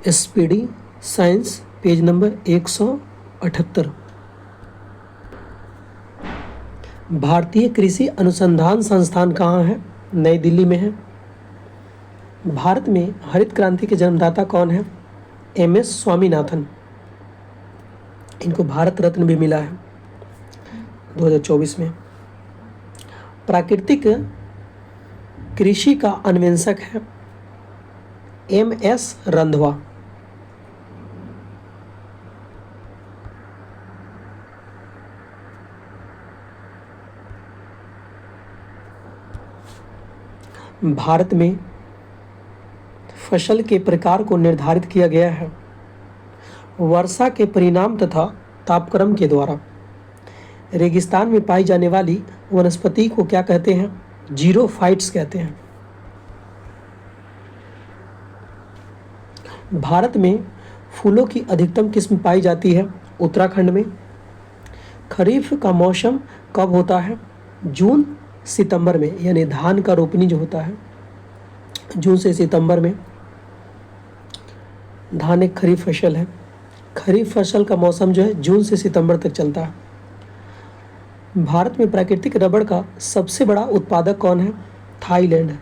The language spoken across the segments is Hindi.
Speedy science page number 178। भारतीय कृषि अनुसंधान संस्थान कहाँ है? नई दिल्ली में है। भारत में हरित क्रांति के जन्मदाता कौन है? MS स्वामीनाथन। इनको भारत रत्न भी मिला है 2024 में। प्राकृतिक कृषि का अन्वेषक है MS रंधवा। भारत में फसल के प्रकार को निर्धारित किया गया है वर्षा के परिणाम तथा तापक्रम के द्वारा। रेगिस्तान में पाई जाने वाली वनस्पति को क्या कहते हैं? जीरोफाइट्स कहते हैं। भारत में फूलों की अधिकतम किस्म पाई जाती है उत्तराखंड में। खरीफ का मौसम कब होता है? जून सितंबर में, यानी धान का रोपनी जो होता है जून से सितंबर में। धान एक खरीफ फसल है। खरीफ फसल का मौसम जो है जून से सितंबर तक चलता है। भारत में प्राकृतिक रबड़ का सबसे बड़ा उत्पादक कौन है? थाईलैंड है।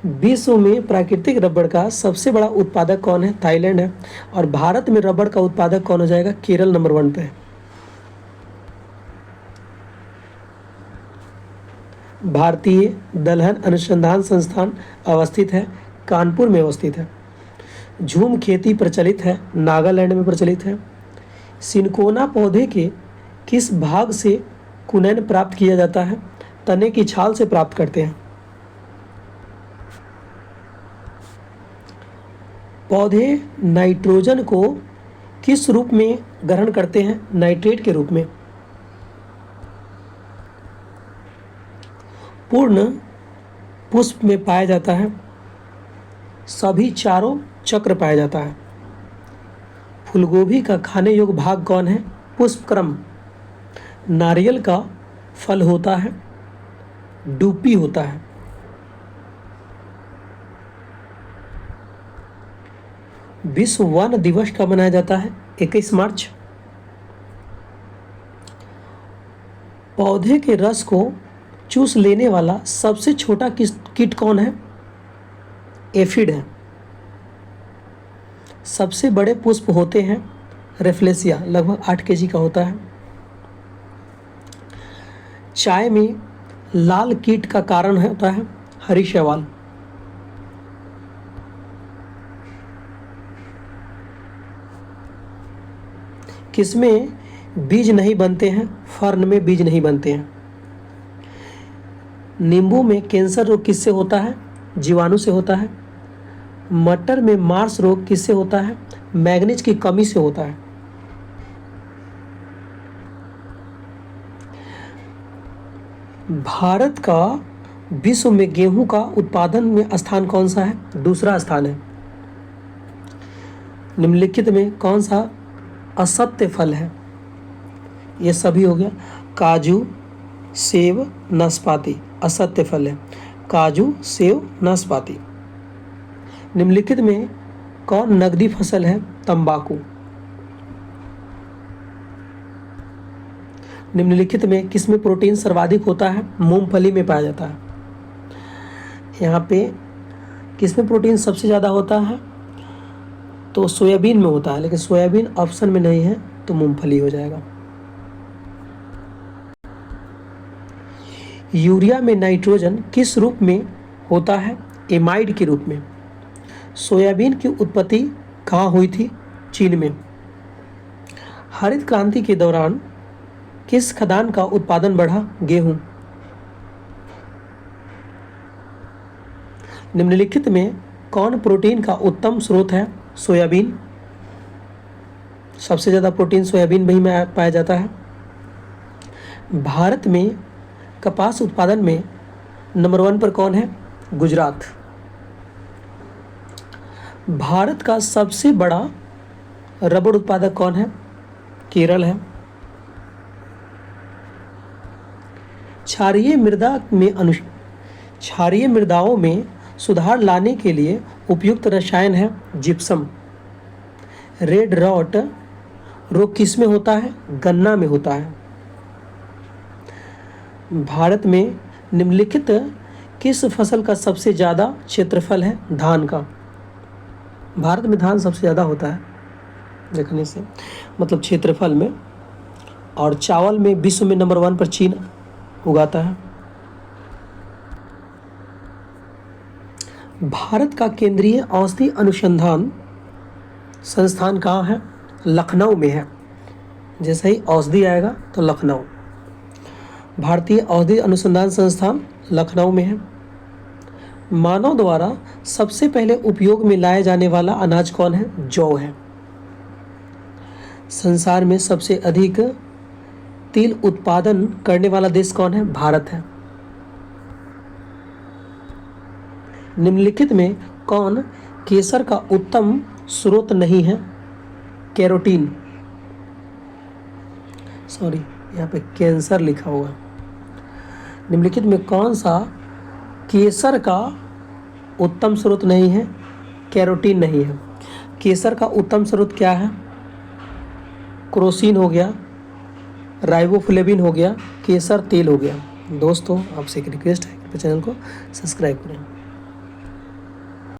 विश्व में प्राकृतिक रबड़ का सबसे बड़ा उत्पादक कौन है? थाईलैंड है। और भारत में रबड़ का उत्पादक कौन हो जाएगा? केरल नंबर 1 पे है। भारतीय दलहन अनुसंधान संस्थान अवस्थित है कानपुर में अवस्थित है। झूम खेती प्रचलित है नागालैंड में प्रचलित है। सिनकोना पौधे के किस भाग से कुनैन प्राप्त किया जाता है? तने की छाल से प्राप्त करते हैं। पौधे नाइट्रोजन को किस रूप में ग्रहण करते हैं? नाइट्रेट के रूप में। पूर्ण पुष्प में पाया जाता है सभी चारों चक्र पाया जाता है। फूलगोभी का खाने योग्य भाग कौन है? पुष्पक्रम। नारियल का फल होता है डूपी होता है। विश्व वन दिवस कब मनाया जाता है? 21 मार्च। पौधे के रस को चूस लेने वाला सबसे छोटा कीट कौन है? एफिड है। सबसे बड़े पुष्प होते हैं रेफ्लेसिया, लगभग 8 kg का होता है। चाय में लाल कीट का कारण होता है हरी शैवाल। किसमें बीज नहीं बनते हैं? फर्न में बीज नहीं बनते हैं। नींबू में कैंसर रोग किससे होता है? जीवाणु से होता है। मटर में मार्स रोग किससे होता है? मैग्नीज की कमी से होता है। भारत का विश्व में गेहूं का उत्पादन में स्थान कौन सा है? दूसरा स्थान है। निम्नलिखित में कौन सा असत्य फल है? ये सभी हो गया। काजू, सेब, नाशपाती असत्य फल है। काजू, सेब, नाशपाती। निम्नलिखित में कौन नगदी फसल है? तंबाकू। निम्नलिखित में किसमें प्रोटीन सर्वाधिक होता है? मूंगफली में पाया जाता है। यहाँ पे किसमें प्रोटीन सबसे ज़्यादा होता है? तो सोयाबीन में होता है, लेकिन सोयाबीन ऑप्शन में नहीं है तो मूंगफली हो जाएगा। यूरिया में नाइट्रोजन किस रूप में होता है? एमाइड के रूप में। सोयाबीन की उत्पत्ति कहाँ हुई थी? चीन में। हरित क्रांति के दौरान किस खाद्यान्न का उत्पादन बढ़ा? गेहूं। निम्नलिखित में कौन प्रोटीन का उत्तम स्रोत है? सोयाबीन। सबसे ज़्यादा प्रोटीन सोयाबीन में पाया जाता है। भारत में कपास उत्पादन में नंबर 1 पर कौन है? गुजरात। भारत का सबसे बड़ा रबड़ उत्पादक कौन है? केरल है। क्षारीय मृदाओं में सुधार लाने के लिए उपयुक्त रसायन है जिप्सम। रेड रॉट रोग किस में होता है? गन्ना में होता है। भारत में निम्नलिखित किस फसल का सबसे ज़्यादा क्षेत्रफल है? धान का। भारत में धान सबसे ज़्यादा होता है देखने से, मतलब क्षेत्रफल में। और चावल में विश्व में नंबर 1 पर चीन उगाता है। भारत का केंद्रीय औषधि अनुसंधान संस्थान कहाँ है? लखनऊ में है। जैसे ही औषधि आएगा तो लखनऊ। भारतीय औषधि अनुसंधान संस्थान लखनऊ में है। मानव द्वारा सबसे पहले उपयोग में लाया जाने वाला अनाज कौन है? जौ है। संसार में सबसे अधिक तिल उत्पादन करने वाला देश कौन है? भारत है। निम्नलिखित में कौन केसर का उत्तम स्रोत नहीं है? कैरोटीन, सॉरी यहाँ पे कैंसर लिखा हुआ है। निम्नलिखित में कौन सा केसर का उत्तम स्रोत नहीं है? कैरोटीन नहीं है। केसर का उत्तम स्रोत क्या है? क्रोसिन हो गया, राइबोफ्लेविन हो गया, केसर तेल हो गया। दोस्तों आपसे एक रिक्वेस्ट है कि चैनल को सब्सक्राइब करें।